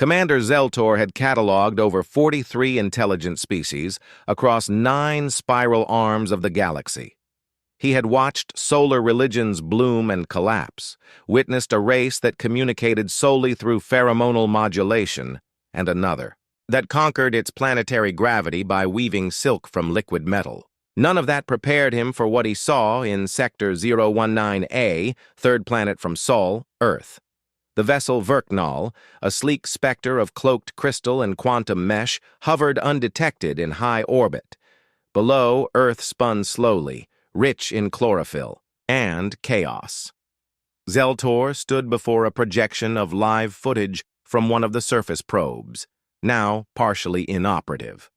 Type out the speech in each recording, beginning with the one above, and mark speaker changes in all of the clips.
Speaker 1: Commander Xel'tor had cataloged over 43 intelligent species across 9 spiral arms of the galaxy. He had watched solar religions bloom and collapse, witnessed a race that communicated solely through pheromonal modulation, and another that conquered its planetary gravity by weaving silk from liquid metal. None of that prepared him for what he saw in Sector 019A, third planet from Sol, Earth. The vessel Verknal, a sleek specter of cloaked crystal and quantum mesh, hovered undetected in high orbit. Below, Earth spun slowly, rich in chlorophyll and chaos. Xel'tor stood before a projection of live footage from one of the surface probes, now partially inoperative.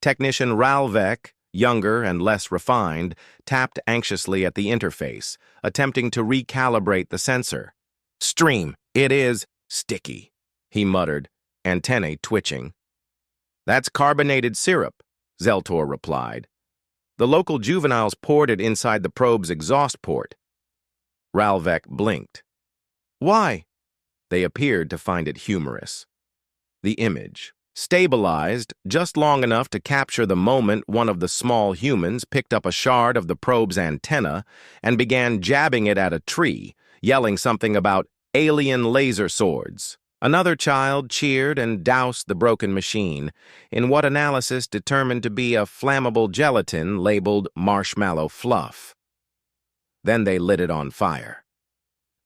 Speaker 1: Technician Ralvek, younger and less refined, tapped anxiously at the interface, attempting to recalibrate the sensor. "Stream, it is sticky," he muttered, antennae twitching. "That's carbonated syrup," Xel'tor replied. "The local juveniles poured it inside the probe's exhaust port." Ralvek blinked. "Why?" They appeared to find it humorous. The image stabilized just long enough to capture the moment one of the small humans picked up a shard of the probe's antenna and began jabbing it at a tree, yelling something about alien laser swords. Another child cheered and doused the broken machine in what analysis determined to be a flammable gelatin labeled marshmallow fluff. Then they lit it on fire.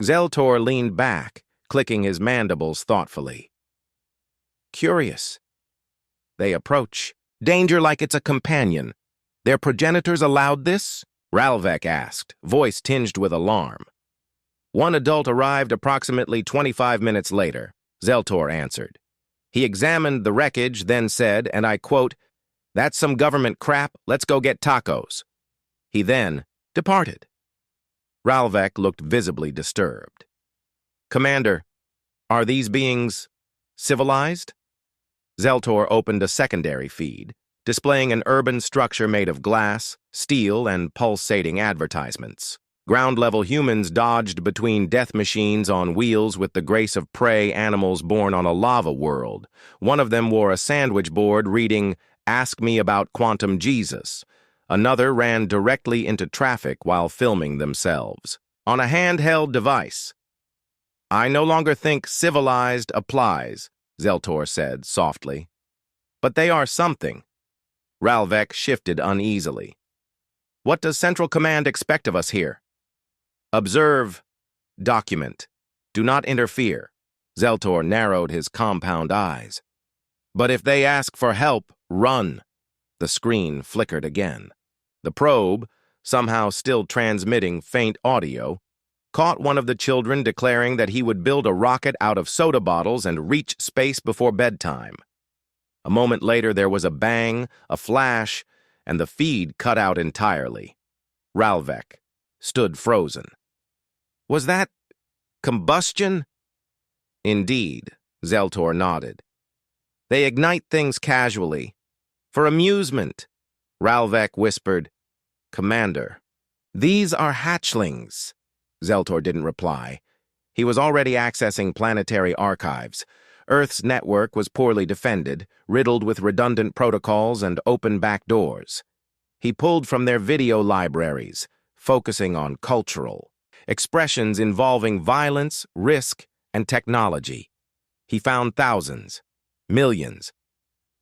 Speaker 1: Xel'tor leaned back, clicking his mandibles thoughtfully. "Curious. They approach. Danger like it's a companion. Their progenitors allowed this?" Ralvek asked, voice tinged with alarm. "One adult arrived approximately 25 minutes later," Xel'tor answered. He examined the wreckage, then said, and I quote, "That's some government crap, let's go get tacos." He then departed. Ralvek looked visibly disturbed. "Commander, are these beings civilized?" Xel'tor opened a secondary feed, displaying an urban structure made of glass, steel, and pulsating advertisements. Ground-level humans dodged between death machines on wheels with the grace of prey animals born on a lava world. One of them wore a sandwich board reading, "Ask me about Quantum Jesus." Another ran directly into traffic while filming themselves on a handheld device. "I no longer think civilized applies," Xel'tor said softly. "But they are something." Ralvek shifted uneasily. "What does Central Command expect of us here?" "Observe. Document. Do not interfere." Xel'tor narrowed his compound eyes. "But if they ask for help, run." The screen flickered again. The probe, somehow still transmitting faint audio, caught one of the children declaring that he would build a rocket out of soda bottles and reach space before bedtime. A moment later, there was a bang, a flash, and the feed cut out entirely. Ralvek stood frozen. "Was that combustion?" "Indeed," Xel'tor nodded. "They ignite things casually. For amusement." Ralvek whispered, "Commander, these are hatchlings." Xel'tor didn't reply. He was already accessing planetary archives. Earth's network was poorly defended, riddled with redundant protocols and open back doors. He pulled from their video libraries, focusing on cultural expressions involving violence, risk, and technology. He found thousands, millions.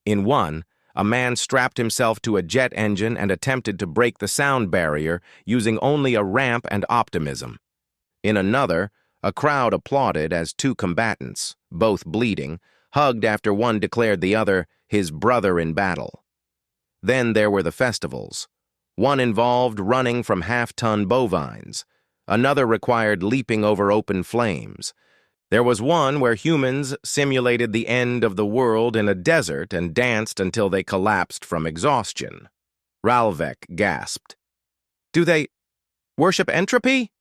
Speaker 1: In one, a man strapped himself to a jet engine and attempted to break the sound barrier using only a ramp and optimism. In another, a crowd applauded as two combatants, both bleeding, hugged after one declared the other his brother in battle. Then there were the festivals. One involved running from half-ton bovines. Another required leaping over open flames. There was one where humans simulated the end of the world in a desert and danced until they collapsed from exhaustion. Ralvek gasped. "Do they worship entropy?"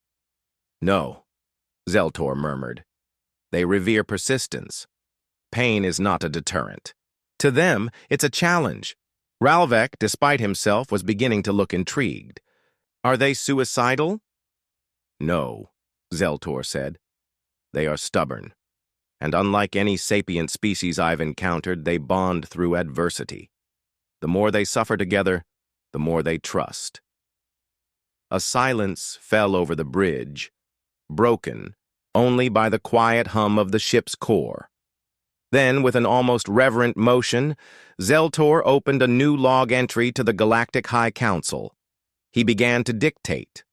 Speaker 1: "No," Xel'tor murmured. "They revere persistence. Pain is not a deterrent. To them, it's a challenge." Ralvek, despite himself, was beginning to look intrigued. "Are they suicidal?" "No," Xel'tor said. "They are stubborn. And unlike any sapient species I've encountered, they bond through adversity. The more they suffer together, the more they trust. A silence fell over the bridge, broken only by the quiet hum of the ship's core. Then, with an almost reverent motion, Xel'tor opened a new log entry to the Galactic High Council. He began to dictate.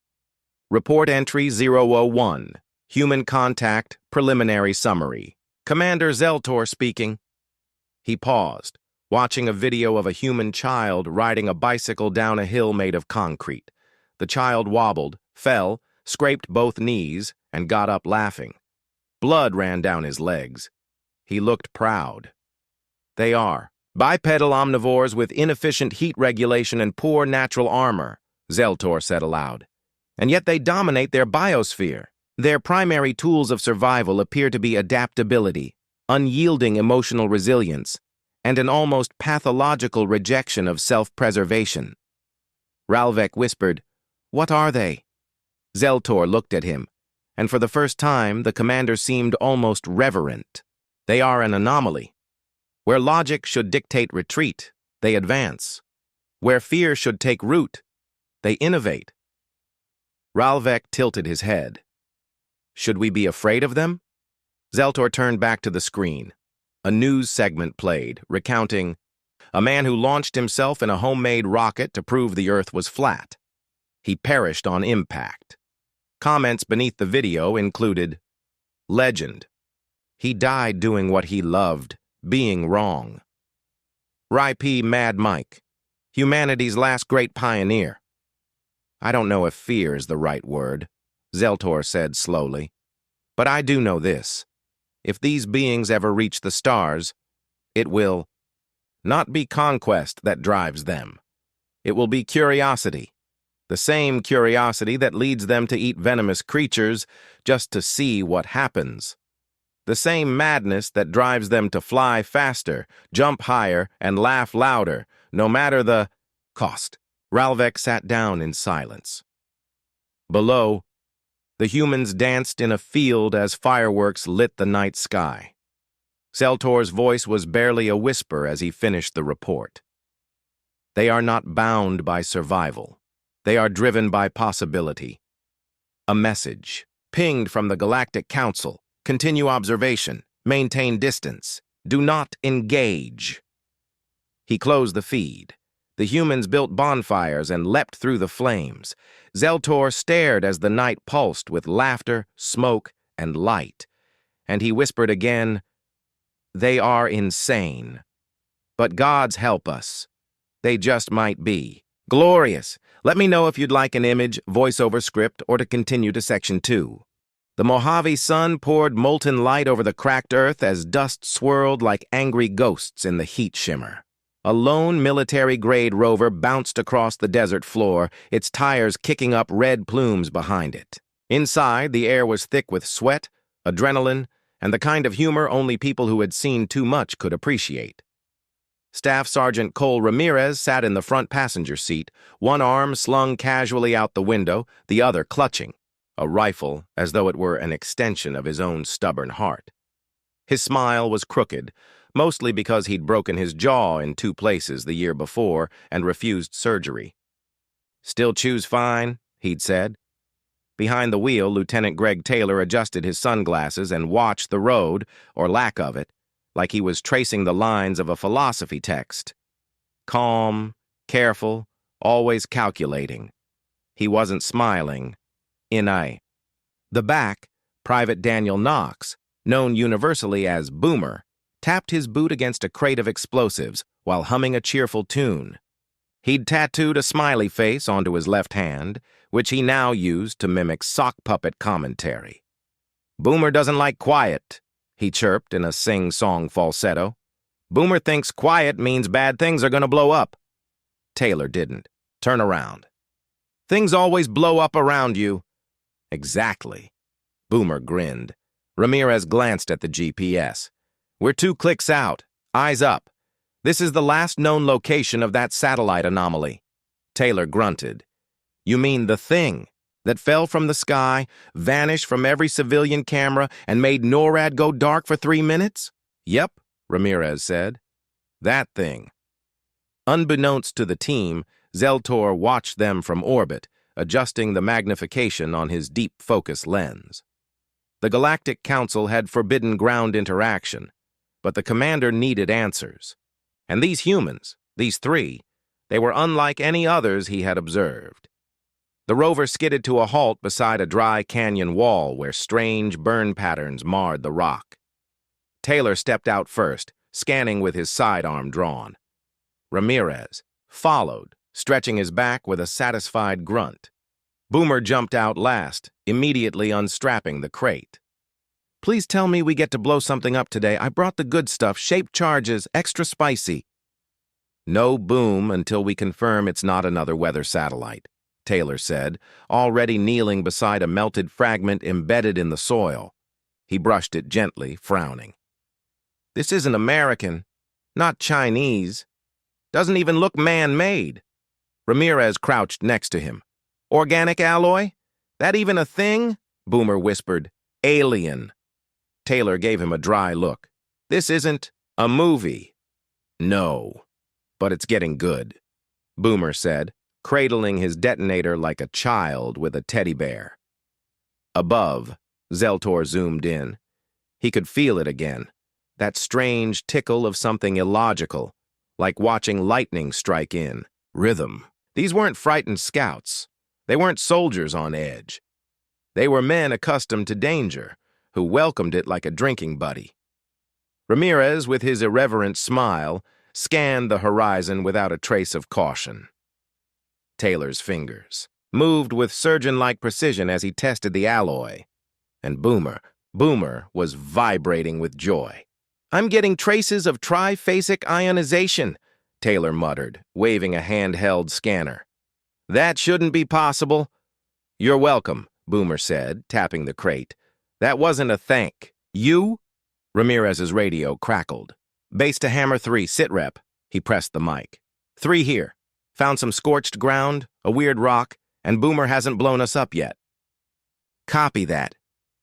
Speaker 1: Report Entry 001, Human Contact, Preliminary Summary. Commander Xel'tor speaking. He paused, watching a video of a human child riding a bicycle down a hill made of concrete. The child wobbled, fell, scraped both knees, and got up laughing. Blood ran down his legs. He looked proud. They are bipedal omnivores with inefficient heat regulation and poor natural armor, Xel'tor said aloud. And yet they dominate their biosphere. Their primary tools of survival appear to be adaptability, unyielding emotional resilience, and an almost pathological rejection of self-preservation. Ralvek whispered, "What are they?" Xel'tor looked at him, and for the first time the commander seemed almost reverent. They are an anomaly. Where logic should dictate retreat, they advance. Where fear should take root, they innovate. Ralvek tilted his head. Should we be afraid of them? Xel'tor turned back to the screen. A news segment played, recounting a man who launched himself in a homemade rocket to prove the Earth was flat. He perished on impact. Comments beneath the video included, "Legend. He died doing what he loved, being wrong." R.I.P. Mad Mike, humanity's last great pioneer. I don't know if fear is the right word, Xel'tor said slowly. But I do know this. If these beings ever reach the stars, it will not be conquest that drives them. It will be curiosity. The same curiosity that leads them to eat venomous creatures just to see what happens. The same madness that drives them to fly faster, jump higher, and laugh louder, no matter the cost. Ralvek sat down in silence. Below, the humans danced in a field as fireworks lit the night sky. Xel'tor's voice was barely a whisper as he finished the report. They are not bound by survival. They are driven by possibility. A message, pinged from the Galactic Council. Continue observation. Maintain distance. Do not engage. He closed the feed. The humans built bonfires and leapt through the flames. Xel'tor stared as the night pulsed with laughter, smoke, and light. And he whispered again, "They are insane. But gods help us. They just might be. Glorious. Let me know if you'd like an image, voiceover script, or to continue to Section 2. The Mojave sun poured molten light over the cracked earth as dust swirled like angry ghosts in the heat shimmer. A lone military-grade rover bounced across the desert floor, its tires kicking up red plumes behind it. Inside, the air was thick with sweat, adrenaline, and the kind of humor only people who had seen too much could appreciate. Staff Sergeant Cole Ramirez sat in the front passenger seat, one arm slung casually out the window, the other clutching, a rifle as though it were an extension of his own stubborn heart. His smile was crooked, mostly because he'd broken his jaw in 2 places the year before and refused surgery. "Still choose fine," he'd said. Behind the wheel, Lieutenant Greg Taylor adjusted his sunglasses and watched the road, or lack of it, like he was tracing the lines of a philosophy text. Calm, careful, always calculating. He wasn't smiling. The back, Private Daniel Knox, known universally as Boomer, tapped his boot against a crate of explosives while humming a cheerful tune. He'd tattooed a smiley face onto his left hand, which he now used to mimic sock puppet commentary. "Boomer doesn't like quiet," he chirped in a sing-song falsetto. "Boomer thinks quiet means bad things are gonna blow up." Taylor didn't. "Turn around." "Things always blow up around you." "Exactly." Boomer grinned. Ramirez glanced at the GPS. "We're 2 clicks out. Eyes up. This is the last known location of that satellite anomaly." Taylor grunted. "You mean the thing?" that fell from the sky, vanished from every civilian camera, and made NORAD go dark for 3 minutes? Yep, Ramirez said. That thing. Unbeknownst to the team, Xel'tor watched them from orbit, adjusting the magnification on his deep focus lens. The Galactic Council had forbidden ground interaction, but the commander needed answers. And these humans, these three, they were unlike any others he had observed. The rover skidded to a halt beside a dry canyon wall where strange burn patterns marred the rock. Taylor stepped out first, scanning with his sidearm drawn. Ramirez followed, stretching his back with a satisfied grunt. Boomer jumped out last, immediately unstrapping the crate. Please tell me we get to blow something up today. I brought the good stuff, shaped charges, extra spicy. No boom until we confirm it's not another weather satellite, Taylor said, already kneeling beside a melted fragment embedded in the soil. He brushed it gently, frowning. This isn't American, not Chinese. Doesn't even look man-made. Ramirez crouched next to him. Organic alloy? That even a thing? Boomer whispered. Alien. Taylor gave him a dry look. This isn't a movie. No, but it's getting good, Boomer said, cradling his detonator like a child with a teddy bear. Above, Xel'tor zoomed in. He could feel it again, that strange tickle of something illogical, like watching lightning strike in. Rhythm. These weren't frightened scouts. They weren't soldiers on edge. They were men accustomed to danger, who welcomed it like a drinking buddy. Ramirez, with his irreverent smile, scanned the horizon without a trace of caution. Taylor's fingers moved with surgeon-like precision as he tested the alloy. And Boomer was vibrating with joy. I'm getting traces of triphasic ionization, Taylor muttered, waving a handheld scanner. That shouldn't be possible. You're welcome, Boomer said, tapping the crate. That wasn't a thank. You? Ramirez's radio crackled. Base to Hammer 3, sitrep. He pressed the mic. 3 here. Found some scorched ground, a weird rock, and Boomer hasn't blown us up yet. Copy that.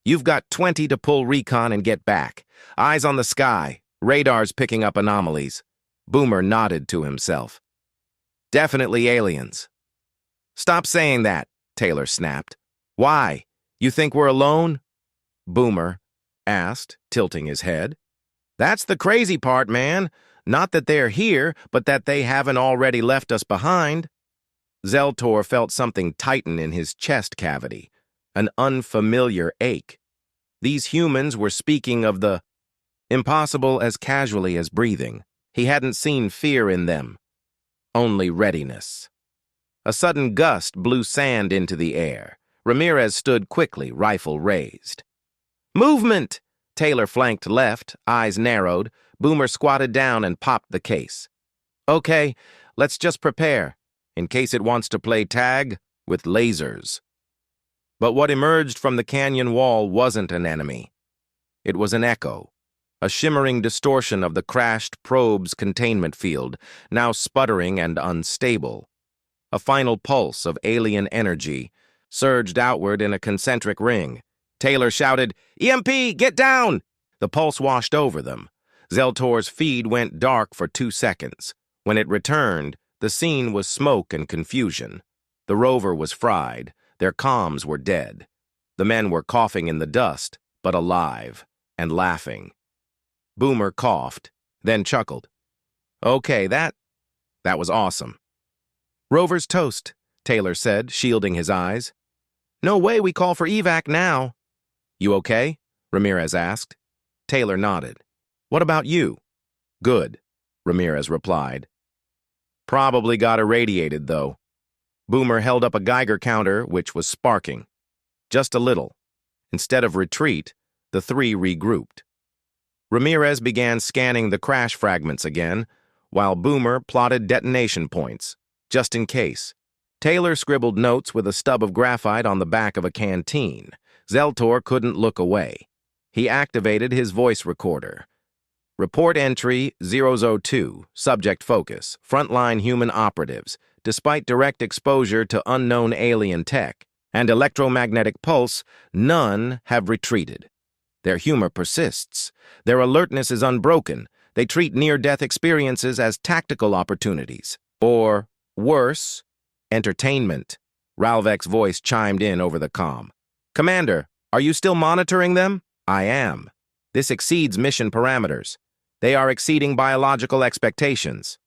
Speaker 1: You've got 20 to pull recon and get back. Eyes on the sky. Radar's picking up anomalies. Boomer nodded to himself. Definitely aliens. Stop saying that, Taylor snapped. Why? You think we're alone? Boomer asked, tilting his head. That's the crazy part, man. Not that they're here, but that they haven't already left us behind. Xel'tor felt something tighten in his chest cavity, an unfamiliar ache. These humans were speaking of the impossible as casually as breathing. He hadn't seen fear in them, only readiness. A sudden gust blew sand into the air. Ramirez stood quickly, rifle raised. Movement! Taylor flanked left, eyes narrowed. Boomer squatted down and popped the case. Okay, let's just prepare, in case it wants to play tag with lasers. But what emerged from the canyon wall wasn't an enemy. It was an echo, a shimmering distortion of the crashed probe's containment field, now sputtering and unstable. A final pulse of alien energy surged outward in a concentric ring. Taylor shouted, EMP, get down! The pulse washed over them. Xel'tor's feed went dark for 2 seconds. When it returned, the scene was smoke and confusion. The rover was fried. Their comms were dead. The men were coughing in the dust, but alive and laughing. Boomer coughed, then chuckled. Okay, that was awesome. Rover's toast, Taylor said, shielding his eyes. No way we call for evac now. You okay? Ramirez asked. Taylor nodded. What about you? Good, Ramirez replied. Probably got irradiated, though. Boomer held up a Geiger counter, which was sparking. Just a little. Instead of retreat, the three regrouped. Ramirez began scanning the crash fragments again, while Boomer plotted detonation points, just in case. Taylor scribbled notes with a stub of graphite on the back of a canteen. Xel'tor couldn't look away. He activated his voice recorder. Report entry 002, subject focus, frontline human operatives. Despite direct exposure to unknown alien tech, And electromagnetic pulse, none have retreated. Their humor persists. Their alertness is unbroken. They treat near-death experiences as tactical opportunities. Or, worse, entertainment. Ralvek's voice chimed in over the comm. Commander, are you still monitoring them? I am. This exceeds mission parameters. They are exceeding biological expectations.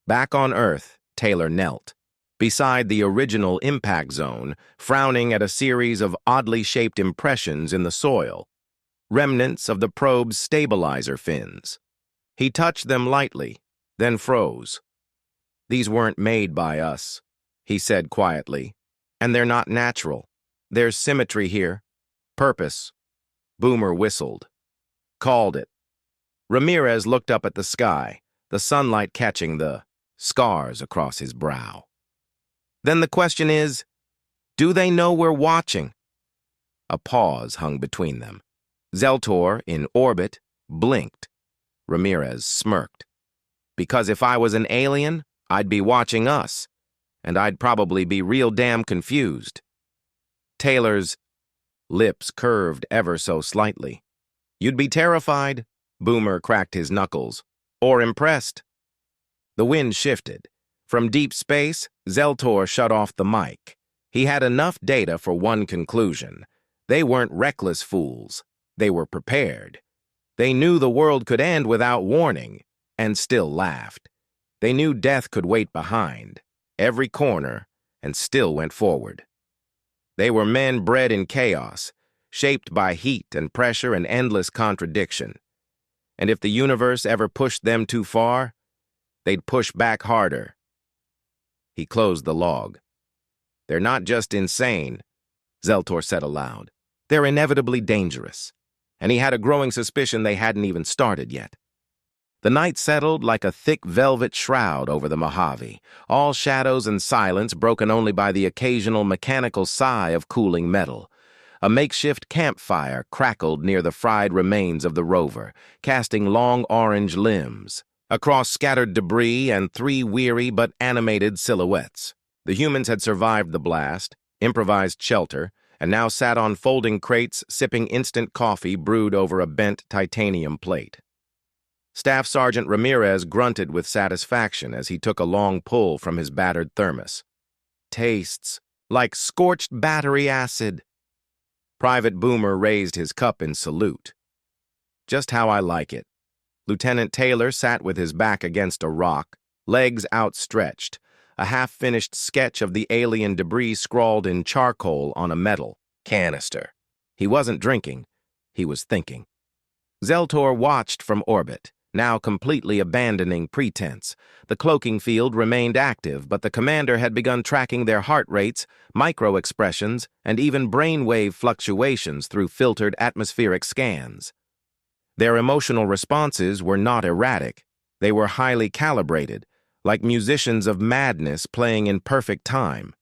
Speaker 1: Back on Earth, Taylor knelt. Beside the original impact zone, frowning at a series of oddly shaped impressions in the soil, remnants of the probe's stabilizer fins. He touched them lightly, then froze. These weren't made by us, he said quietly, and they're not natural. There's symmetry here. Purpose. Boomer whistled. Called it. Ramirez looked up at the sky, the sunlight catching the scars across his brow. Then the question is, do they know we're watching? A pause hung between them. Xel'tor, in orbit, blinked. Ramirez smirked. Because if I was an alien, I'd be watching us, and I'd probably be real damn confused. Taylor's lips curved ever so slightly. You'd be terrified, Boomer cracked his knuckles, or impressed. The wind shifted. From deep space, Xel'tor shut off the mic. He had enough data for one conclusion. They weren't reckless fools. They were prepared. They knew the world could end without warning, and still laughed. They knew death could wait behind, every corner, and still went forward. They were men bred in chaos, shaped by heat and pressure and endless contradiction. And if the universe ever pushed them too far, they'd push back harder. He closed the log. They're not just insane, Xel'tor said aloud. They're inevitably dangerous. And he had a growing suspicion they hadn't even started yet. The night settled like a thick velvet shroud over the Mojave, all shadows and silence broken only by the occasional mechanical sigh of cooling metal. A makeshift campfire crackled near the fried remains of the rover, casting long orange limbs across scattered debris and three weary but animated silhouettes. The humans had survived the blast, improvised shelter, and now sat on folding crates sipping instant coffee brewed over a bent titanium plate. Staff Sergeant Ramirez grunted with satisfaction as he took a long pull from his battered thermos. Tastes like scorched battery acid. Private Boomer raised his cup in salute. Just how I like it. Lieutenant Taylor sat with his back against a rock, legs outstretched, a half-finished sketch of the alien debris scrawled in charcoal on a metal canister. He wasn't drinking, he was thinking. Xel'tor watched from orbit, now completely abandoning pretense. The cloaking field remained active, but the commander had begun tracking their heart rates, micro-expressions, and even brainwave fluctuations through filtered atmospheric scans. Their emotional responses were not erratic. They were highly calibrated, like musicians of madness playing in perfect time.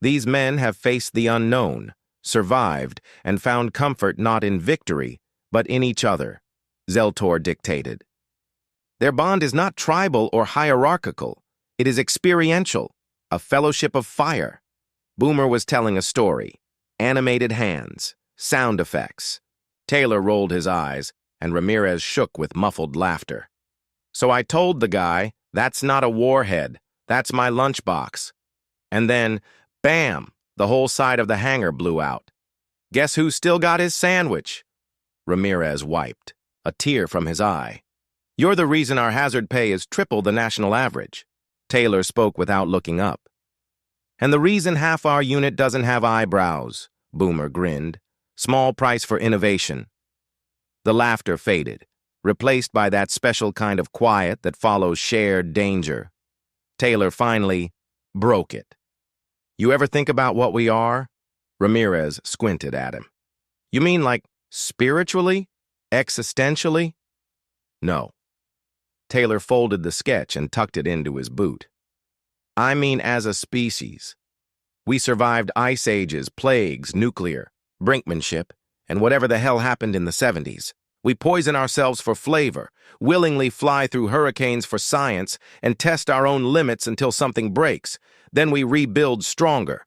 Speaker 1: These men have faced the unknown, survived, and found comfort not in victory, but in each other, Xel'tor dictated. Their bond is not tribal or hierarchical. It is experiential, a fellowship of fire. Boomer was telling a story. Animated hands, sound effects. Taylor rolled his eyes, and Ramirez shook with muffled laughter. So I told the guy, that's not a warhead, that's my lunchbox. And then, bam, the whole side of the hangar blew out. Guess who still got his sandwich? Ramirez wiped, a tear from his eye. You're the reason our hazard pay is triple the national average. Taylor spoke without looking up. And the reason half our unit doesn't have eyebrows, Boomer grinned. Small price for innovation. The laughter faded, replaced by that special kind of quiet that follows shared danger. Taylor finally broke it. You ever think about what we are? Ramirez squinted at him. You mean like spiritually? Existentially? No. Taylor folded the sketch and tucked it into his boot. I mean as a species. We survived ice ages, plagues, nuclear, brinkmanship, and whatever the hell happened in the 70s. We poison ourselves for flavor, willingly fly through hurricanes for science, and test our own limits until something breaks. Then we rebuild stronger.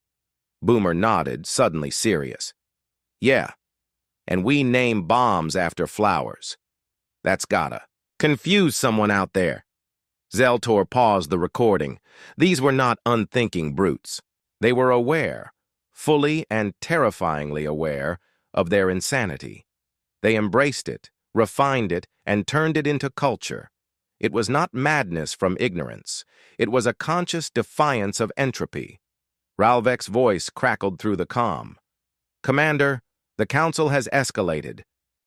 Speaker 1: Boomer nodded, suddenly serious. Yeah, and we name bombs after flowers. That's gotta confuse someone out there. Xel'tor paused the recording. These were not unthinking brutes. They were aware, fully and terrifyingly aware, of their insanity. They embraced it, refined it, and turned it into culture. It was not madness from ignorance. It was a conscious defiance of entropy. Ralvek's voice crackled through the calm. Commander, the Council has escalated.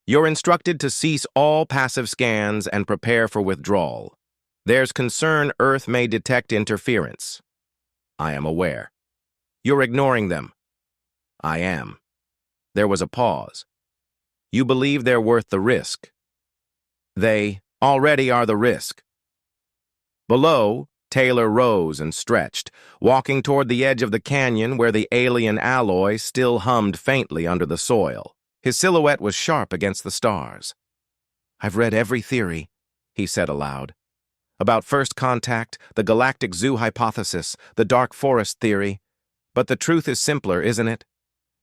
Speaker 1: You're instructed to cease all passive scans and prepare for withdrawal. There's concern Earth may detect interference. I am aware. You're ignoring them. I am. There was a pause. You believe they're worth the risk. They already are the risk. Below, Taylor rose and stretched, walking toward the edge of the canyon where the alien alloy still hummed faintly under the soil. His silhouette was sharp against the stars. I've read every theory, he said aloud. About first contact, the galactic zoo hypothesis, the dark forest theory. But the truth is simpler, isn't it?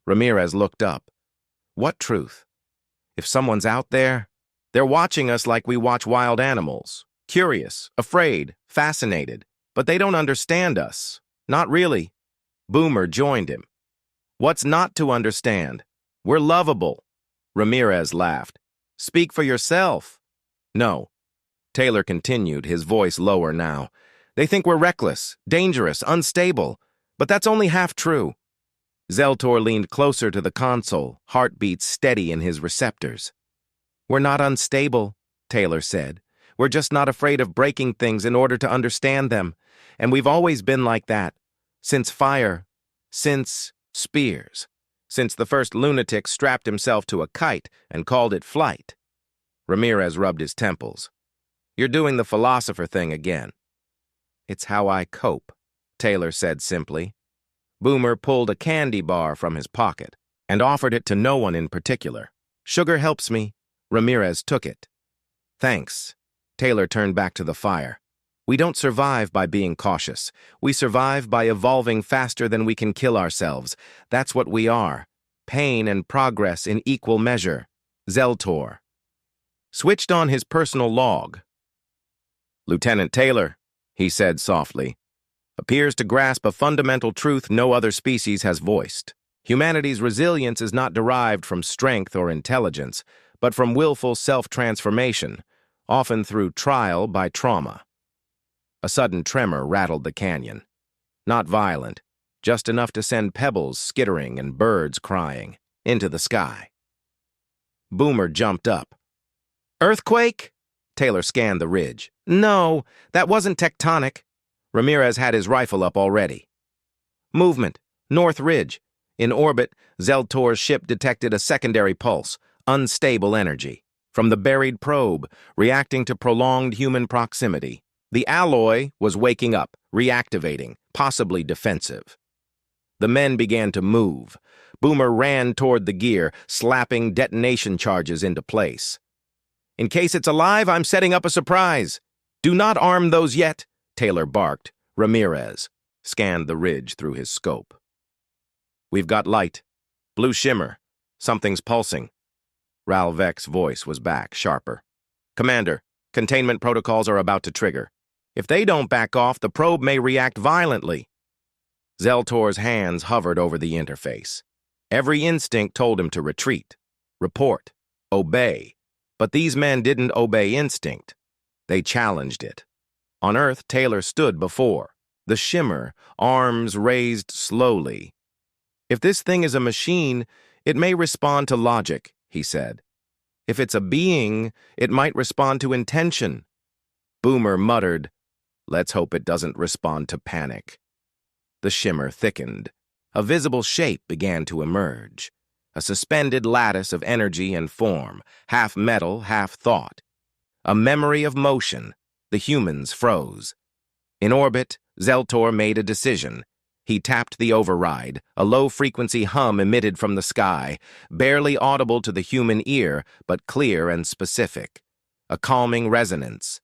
Speaker 1: Ramirez looked up. What truth? If someone's out there, they're watching us like we watch wild animals. Curious, afraid, fascinated. But they don't understand us. Not really. Boomer joined him. What's not to understand? We're lovable. Ramirez laughed. Speak for yourself. No. Taylor continued, his voice lower now. They think we're reckless, dangerous, unstable. But that's only half true. Xel'tor leaned closer to the console, heartbeats steady in his receptors. We're not unstable, Taylor said. We're just not afraid of breaking things in order to understand them. And we've always been like that. Since fire. Since spears. Since the first lunatic strapped himself to a kite and called it flight. Ramirez rubbed his temples. You're doing the philosopher thing again. It's how I cope, Taylor said simply. Boomer pulled a candy bar from his pocket and offered it to no one in particular. Sugar helps me. Ramirez took it. Thanks. Taylor turned back to the fire. We don't survive by being cautious. We survive by evolving faster than we can kill ourselves. That's what we are. Pain and progress in equal measure. Xel'tor switched on his personal log. Lieutenant Taylor, he said softly, appears to grasp a fundamental truth no other species has voiced. Humanity's resilience is not derived from strength or intelligence, but from willful self-transformation, often through trial by trauma. A sudden tremor rattled the canyon. Not violent, just enough to send pebbles skittering and birds crying into the sky. Boomer jumped up. Earthquake? Taylor scanned the ridge. No, that wasn't tectonic. Ramirez had his rifle up already. Movement, North Ridge. In orbit, Xel'tor's ship detected a secondary pulse, unstable energy, from the buried probe, reacting to prolonged human proximity. The alloy was waking up, reactivating, possibly defensive. The men began to move. Boomer ran toward the gear, slapping detonation charges into place. In case it's alive, I'm setting up a surprise. Do not arm those yet, Taylor barked. Ramirez scanned the ridge through his scope. We've got light. Blue shimmer. Something's pulsing. Ralvek's voice was back, sharper. Commander, containment protocols are about to trigger. If they don't back off, the probe may react violently. Xel'tor's hands hovered over the interface. Every instinct told him to retreat, report, obey. But these men didn't obey instinct. They challenged it. On Earth, Taylor stood before. The shimmer, arms raised slowly. If this thing is a machine, it may respond to logic, he said. If it's a being, it might respond to intention. Boomer muttered, let's hope it doesn't respond to panic. The shimmer thickened. A visible shape began to emerge. A suspended lattice of energy and form, half metal, half thought. A memory of motion. The humans froze. In orbit, Xel'tor made a decision. He tapped the override, a low-frequency hum emitted from the sky, barely audible to the human ear, but clear and specific. A calming resonance.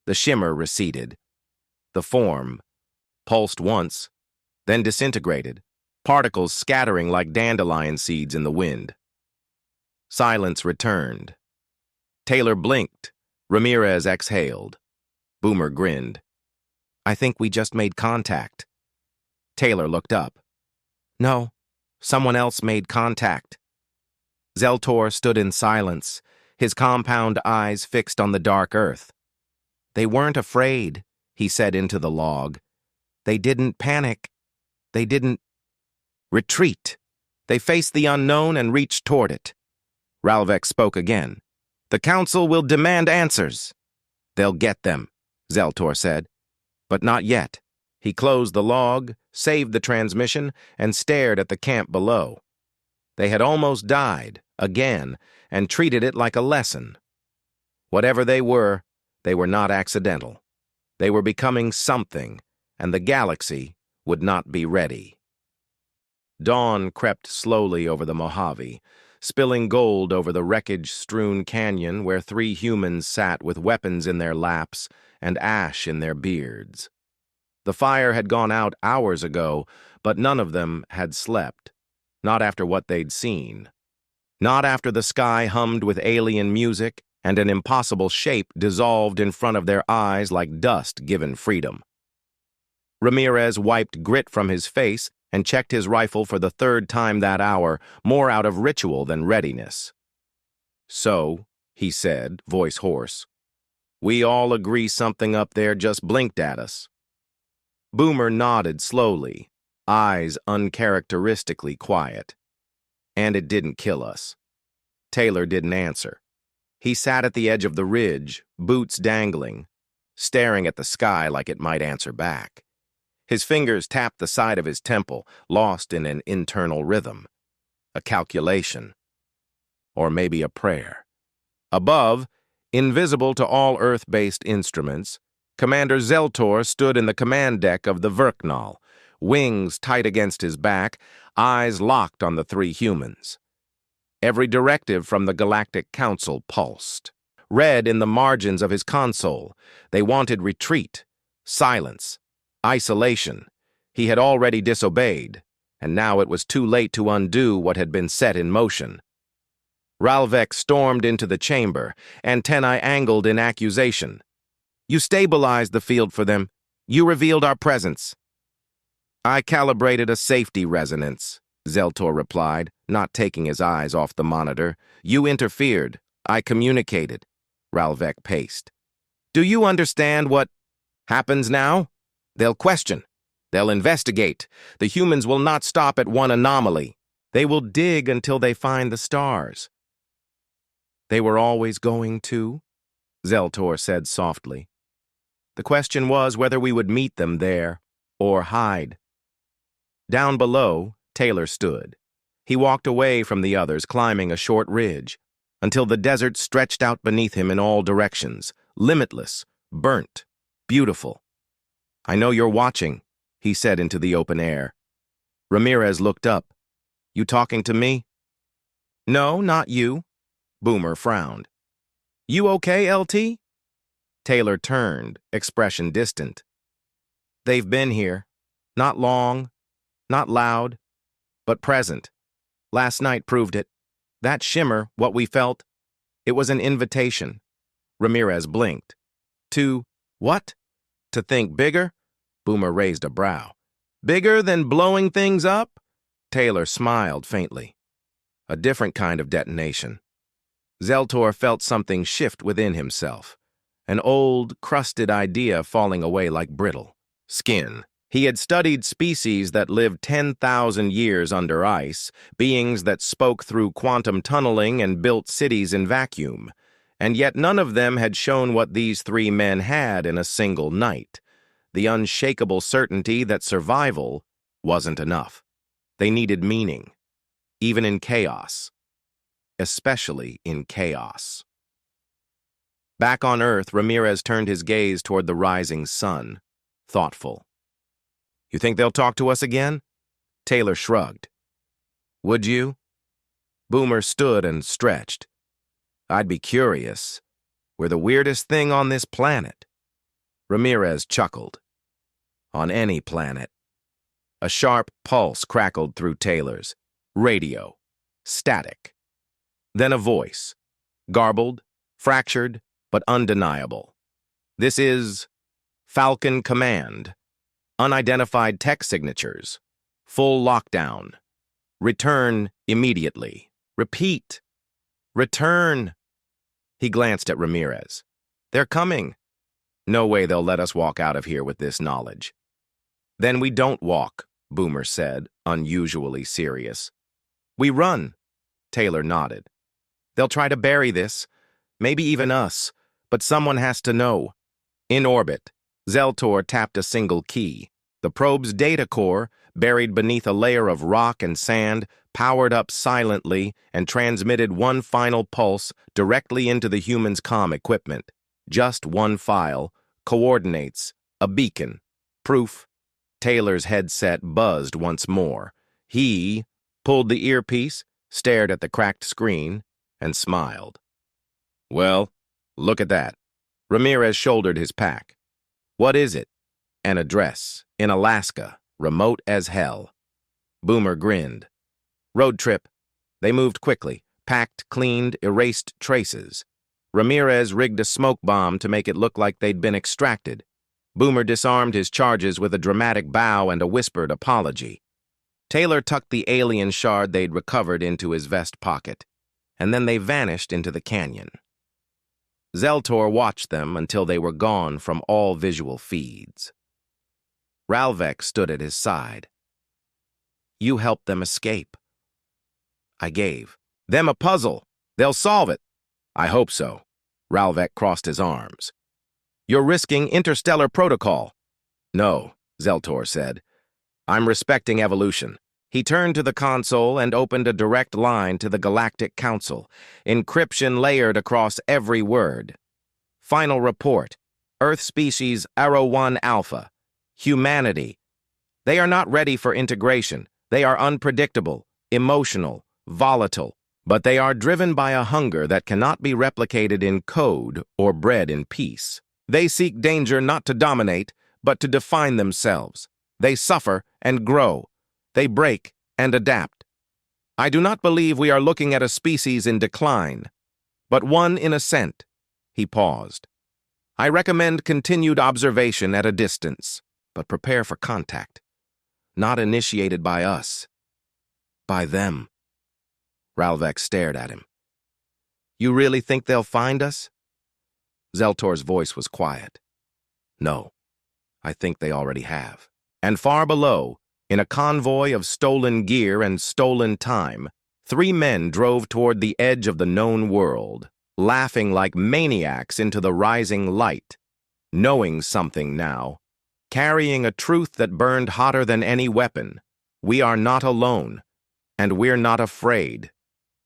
Speaker 1: The shimmer receded. The form pulsed once, then disintegrated, particles scattering like dandelion seeds in the wind. Silence returned. Taylor blinked. Ramirez exhaled. Boomer grinned. "I think we just made contact." Taylor looked up. "No, someone else made contact." Xel'tor stood in silence, his compound eyes fixed on the dark earth. "They weren't afraid," he said into the log. "They didn't panic. They didn't retreat. They faced the unknown and reached toward it." Ralvek spoke again. "The Council will demand answers." "They'll get them," Xel'tor said. "But not yet." He closed the log, saved the transmission, and stared at the camp below. They had almost died, again, and treated it like a lesson. Whatever they were not accidental. They were becoming something, and the galaxy would not be ready. Dawn crept slowly over the Mojave, spilling gold over the wreckage-strewn canyon where 3 humans sat with weapons in their laps and ash in their beards. The fire had gone out hours ago, but none of them had slept. Not after what they'd seen. Not after the sky hummed with alien music and an impossible shape dissolved in front of their eyes like dust given freedom. Ramirez wiped grit from his face and checked his rifle for the 3rd time that hour, more out of ritual than readiness. "So," he said, voice hoarse, "we all agree something up there just blinked at us." Boomer nodded slowly, eyes uncharacteristically quiet. "And it didn't kill us." Taylor didn't answer. He sat at the edge of the ridge, boots dangling, staring at the sky like it might answer back. His fingers tapped the side of his temple, lost in an internal rhythm. A calculation. Or maybe a prayer. Above, invisible to all Earth-based instruments, Commander Xel'tor stood in the command deck of the Verknal, wings tight against his back, eyes locked on the 3 humans. Every directive from the Galactic Council pulsed. Read in the margins of his console, they wanted retreat, silence, isolation. He had already disobeyed, and now it was too late to undo what had been set in motion. Ralvek stormed into the chamber, antennae angled in accusation. "You stabilized the field for them. You revealed our presence." "I calibrated a safety resonance," Xel'tor replied, not taking his eyes off the monitor. "You interfered. I communicated." Ralvek paced. "Do you understand what happens now? They'll question. They'll investigate. The humans will not stop at one anomaly. They will dig until they find the stars." "They were always going to," Xel'tor said softly. "The question was whether we would meet them there or hide." Down below, Taylor stood. He walked away from the others, climbing a short ridge, until the desert stretched out beneath him in all directions, limitless, burnt, beautiful. "I know you're watching," he said into the open air. Ramirez looked up. "You talking to me?" "No, not you." Boomer frowned. "You okay, LT?" Taylor turned, expression distant. "They've been here. Not long, not loud, but present. Last night proved it. That shimmer, what we felt, it was an invitation." Ramirez blinked. "To what? To think bigger?" Boomer raised a brow. "Bigger than blowing things up?" Taylor smiled faintly. "A different kind of detonation." Xel'tor felt something shift within himself. An old, crusted idea falling away like brittle skin. He had studied species that lived 10,000 years under ice, beings that spoke through quantum tunneling and built cities in vacuum, and yet none of them had shown what these 3 men had in a single night, the unshakable certainty that survival wasn't enough. They needed meaning, even in chaos, especially in chaos. Back on Earth, Ramirez turned his gaze toward the rising sun, thoughtful. "You think they'll talk to us again?" Taylor shrugged. "Would you?" Boomer stood and stretched. "I'd be curious. We're the weirdest thing on this planet." Ramirez chuckled. "On any planet." A sharp pulse crackled through Taylor's. Radio. Static. Then a voice. Garbled, fractured, but undeniable. This is Falcon Command. Unidentified tech signatures. Full lockdown. Return immediately. Repeat. Return. He glanced at Ramirez. They're coming. No way they'll let us walk out of here with this knowledge. Then we don't walk, Boomer said, unusually serious. We run. Taylor nodded. They'll try to bury this, maybe even us, but someone has to know. In orbit, Xel'tor tapped a single key. The probe's data core, buried beneath a layer of rock and sand, powered up silently and transmitted one final pulse directly into the human's comm equipment. Just one file, coordinates, a beacon, proof. Taylor's headset buzzed once more. He pulled the earpiece, stared at the cracked screen, and smiled. Well, look at that. Ramirez shouldered his pack. What is it? An address, in Alaska, remote as hell. Boomer grinned. Road trip. They moved quickly, packed, cleaned, erased traces. Ramirez rigged a smoke bomb to make it look like they'd been extracted. Boomer disarmed his charges with a dramatic bow and a whispered apology. Taylor tucked the alien shard they'd recovered into his vest pocket, and then they vanished into the canyon. Xel'tor watched them until they were gone from all visual feeds. Ralvek stood at his side. You helped them escape. I gave them a puzzle. They'll solve it. I hope so. Ralvek crossed his arms. You're risking interstellar protocol. No, Xel'tor said. I'm respecting evolution. He turned to the console and opened a direct line to the Galactic Council, encryption layered across every word. Final report. Earth species Arrow 1 Alpha. Humanity. They are not ready for integration. They are unpredictable, emotional, volatile, but they are driven by a hunger that cannot be replicated in code or bred in peace. They seek danger not to dominate, but to define themselves. They suffer and grow. They break and adapt. I do not believe we are looking at a species in decline, but one in ascent. He paused. I recommend continued observation at a distance, but prepare for contact. Not initiated by us. By them. Ralvek stared at him. You really think they'll find us? Xel'tor's voice was quiet. No, I think they already have. And far below, in a convoy of stolen gear and stolen time, 3 men drove toward the edge of the known world, laughing like maniacs into the rising light, knowing something now, carrying a truth that burned hotter than any weapon. We are not alone, and we're not afraid.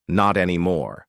Speaker 1: Not anymore.